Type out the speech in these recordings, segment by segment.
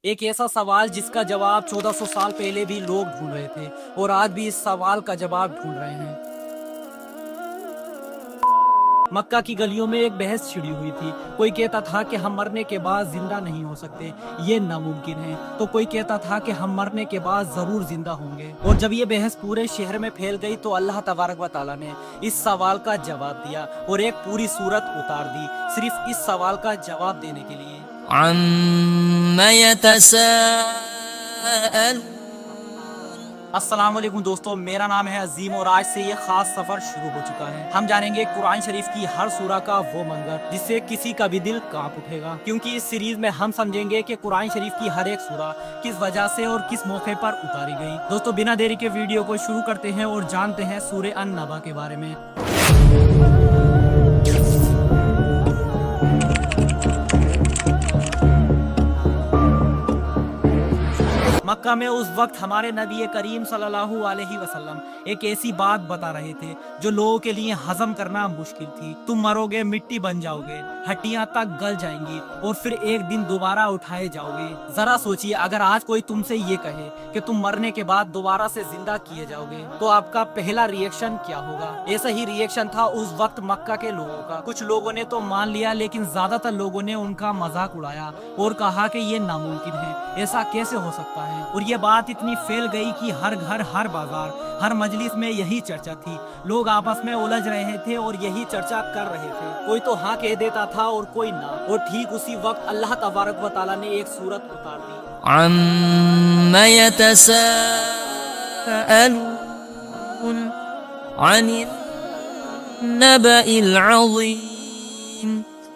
ایک ایسا سوال جس کا جواب 1400 سال پہلے بھی لوگ ڈھونڈ رہے تھے اور آج بھی اس سوال کا جواب ڈھونڈ رہے ہیں۔ مکہ کی گلیوں میں ایک بحث چھڑی ہوئی تھی۔ کوئی کہتا تھا کہ ہم مرنے کے بعد زندہ نہیں ہو سکتے، یہ ناممکن ہے، تو کوئی کہتا تھا کہ ہم مرنے کے بعد ضرور زندہ ہوں گے۔ اور جب یہ بحث پورے شہر میں پھیل گئی تو اللہ تبارک و تعالیٰ نے اس سوال کا جواب دیا اور ایک پوری سورت اتار دی صرف اس سوال کا جواب دینے کے لیے۔ عَمَّ يَتَسَاءَلُونَ۔ السلام علیکم دوستو، میرا نام ہے عظیم اور آج سے یہ خاص سفر شروع ہو چکا ہے۔ ہم جانیں گے قرآن شریف کی ہر سورہ کا وہ منظر جس سے کسی کا بھی دل کانپ اٹھے گا، کیونکہ اس سیریز میں ہم سمجھیں گے کہ قرآن شریف کی ہر ایک سورہ کس وجہ سے اور کس موقع پر اتاری گئی۔ دوستو بنا دیری کے ویڈیو کو شروع کرتے ہیں اور جانتے ہیں سورہ النبا کے بارے میں۔ مکہ میں اس وقت ہمارے نبی کریم صلی اللہ علیہ وسلم ایک ایسی بات بتا رہے تھے جو لوگوں کے لیے ہضم کرنا مشکل تھی۔ تم مرو گے، مٹی بن جاؤ گے، ہڈیاں تک گل جائیں گی اور پھر ایک دن دوبارہ اٹھائے جاؤ گے۔ ذرا سوچئے، اگر آج کوئی تم سے یہ کہے کہ تم مرنے کے بعد دوبارہ سے زندہ کیے جاؤ گے تو آپ کا پہلا ری ایکشن کیا ہوگا؟ ایسا ہی ری ایکشن تھا اس وقت مکہ کے لوگوں کا۔ کچھ لوگوں نے تو مان لیا، لیکن زیادہ تر لوگوں نے ان کا مذاق اڑایا اور کہا کہ یہ ناممکن ہے، ایسا کیسے ہو سکتا ہے؟ اور یہ بات اتنی پھیل گئی کہ ہر گھر، ہر بازار، ہر مجلس میں یہی چرچا تھی۔ لوگ آپس میں الجھ رہے تھے اور یہی چرچا کر رہے تھے۔ کوئی تو ہاں کہہ دیتا تھا اور کوئی نہ، اور ٹھیک اسی وقت اللہ تبارک و تعالیٰ نے ایک سورت اتار دی۔ عَمَّ يَتَسَاءَلُونَ عَنِ النَّبَإِ الْعَظِيمِ۔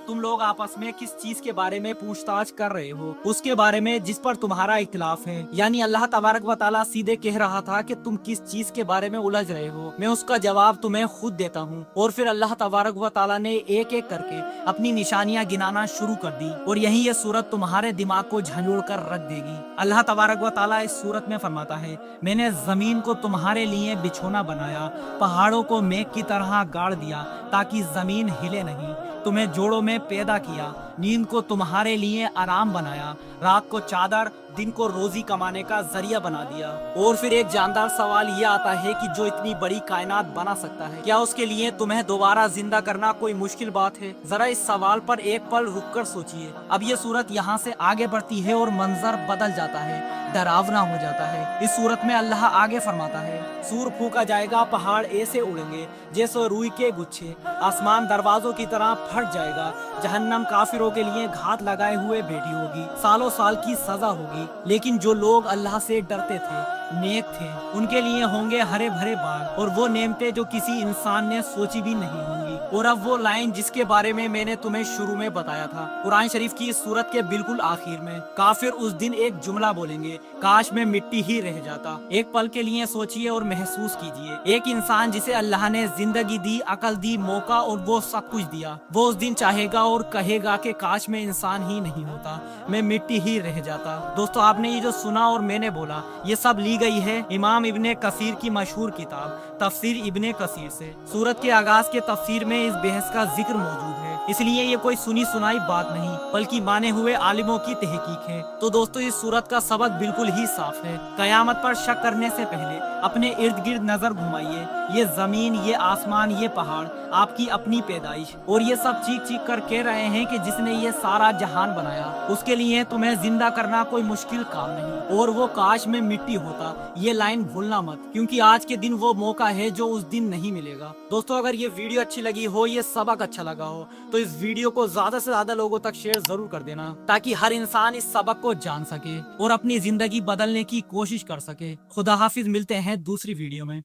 تم لوگ آپس میں کس چیز کے بارے میں پوچھ تاچھ کر رہے ہو؟ اس کے بارے میں جس پر تمہارا اختلاف ہے۔ یعنی اللہ تبارک و تعالیٰ سیدھے کہہ رہا تھا کہ تم کس چیز کے بارے میں الجھ رہے ہو، میں اس کا جواب تمہیں خود دیتا ہوں۔ اور پھر اللہ تبارک و تعالیٰ نے ایک ایک کر کے اپنی نشانیاں گنانا شروع کر دی، اور یہی یہ سورت تمہارے دماغ کو جھنجھوڑ کر رکھ دے گی۔ اللہ تبارک و تعالیٰ اس سورت میں فرماتا ہے، میں نے زمین کو تمہارے لیے بچھونا بنایا، پہاڑوں کو میغ کی طرح گاڑ دیا تاکہ زمین ہلے نہیں، تمہیں جوڑوں میں پیدا کیا، نیند کو تمہارے لیے آرام بنایا، رات کو چادر، دن کو روزی کمانے کا ذریعہ بنا دیا۔ اور پھر ایک جاندار سوال یہ آتا ہے کہ جو اتنی بڑی کائنات بنا سکتا ہے، کیا اس کے لیے تمہیں دوبارہ زندہ کرنا کوئی مشکل بات ہے؟ ذرا اس سوال پر ایک پل رک کر سوچئے۔ اب یہ سورت یہاں سے آگے بڑھتی ہے اور منظر بدل جاتا ہے، ڈراونا ہو جاتا ہے۔ اس سورت میں اللہ آگے فرماتا ہے، سور پھونکا جائے گا، پہاڑ ایسے اڑیں گے جیسے روئی کے گچھے، آسمان دروازوں کی طرح پھٹ جائے گا، جہنم کافروں کے لیے گھات لگائے ہوئے بیٹھی ہوگی، سالوں سال کی سزا ہوگی۔ لیکن جو لوگ اللہ سے ڈرتے تھے، نیک تھے، ان کے لیے ہوں گے ہرے بھرے باغ اور وہ نعمتیں جو کسی انسان نے سوچی بھی نہیں ہوں گی۔ اور اب وہ لائن جس کے بارے میں نے تمہیں شروع میں بتایا تھا، قرآن شریف کی اس سورت کے بالکل آخر میں کافر اس دن ایک جملہ بولیں گے، کاش میں مٹی ہی رہ جاتا۔ ایک پل کے لیے سوچئے اور محسوس کیجئے، ایک انسان جسے اللہ نے زندگی دی، عقل دی، موقع اور وہ سب کچھ دیا، وہ اس دن چاہے گا اور کہے گا کہ کاش میں انسان ہی نہیں ہوتا، میں مٹی ہی رہ جاتا۔ دوستو آپ نے یہ جو سنا اور میں نے بولا، یہ سب لی گئی ہے امام ابن کثیر کی مشہور کتاب تفسیر ابن کثیر سے۔ سورت کے آغاز کے تفسیر میں اس بحث کا ذکر موجود ہے، اس لیے یہ کوئی سنی سنائی بات نہیں بلکہ مانے ہوئے عالموں کی تحقیق ہے۔ تو دوستو اس سورت کا سبق بالکل ہی صاف ہے، قیامت پر شک کرنے سے پہلے اپنے ارد گرد نظر گھمائیے، یہ زمین، یہ آسمان، یہ پہاڑ آپ کی اپنی پیدائش، اور یہ سب چیخ چیخ کر کہہ رہے ہیں کہ جس نے یہ سارا جہان بنایا، اس کے لیے تمہیں زندہ کرنا کوئی مشکل کام نہیں، اور وہ کاش میں مٹی ہوتا۔ یہ لائن بھولنا مت، کیونکہ آج کے دن وہ موقع ہے جو اس دن نہیں ملے گا۔ دوستو اگر یہ ویڈیو اچھی لگی ہو، یہ سبق اچھا لگا ہو، تو اس ویڈیو کو زیادہ سے زیادہ لوگوں تک شیئر ضرور کر دینا، تاکہ ہر انسان اس سبق کو جان سکے اور اپنی زندگی بدلنے کی کوشش کر سکے۔ خدا حافظ، ملتے ہیں دوسری ویڈیو میں۔